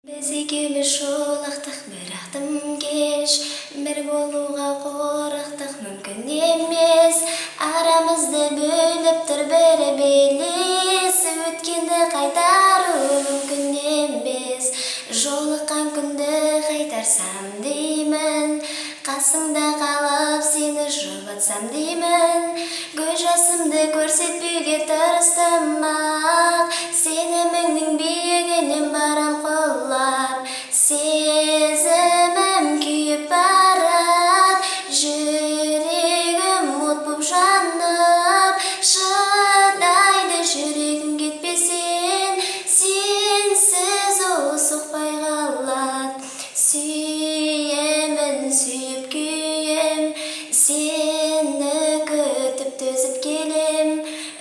Біз екеуміз жолықтық, бірақ тым кеш. Бір болуға қорықтық, мүмкін емес. Арамызды бөліп тұр бір белес. Өткенді қайтару мүмкін емес. Жолыққан күнді қайтарсам деймін, қасыңда қалып сені жұбатсам деймін. Көз жасымды көрсетпеуге тырыстым ақ, сеніміңнің биігінен барам құлап. Сезімім күйіп барат, жүрегім от боп жанып. Шыдайды жүрегім кетпесен, сенсіз ол соқпай қалат. Сүйемін, сүйіп күйем, сені күтіп төзіп келем.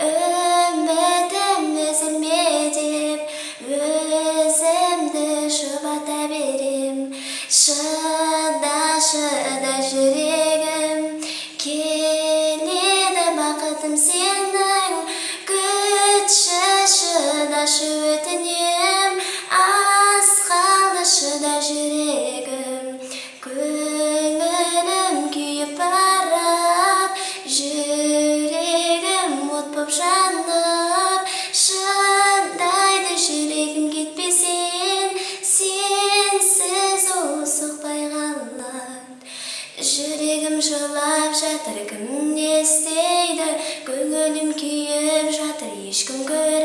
Үмітім үзілме деп, өзімді жұбата берем. Шыда, шыда жүрегім, келеді бақытым сенің. Күтші, шыдашы өтінем, аз қалды шыда жүрегім. Көңілім күйіп барат, жүрегім от боп жанып. Шыдайды жүрегім кетпесен, сенсіз ол соқпай қалат. Жүрегім жылап жатыр, кім не істейді? Көңілім күйіп жатыр, ешкім көрмейді.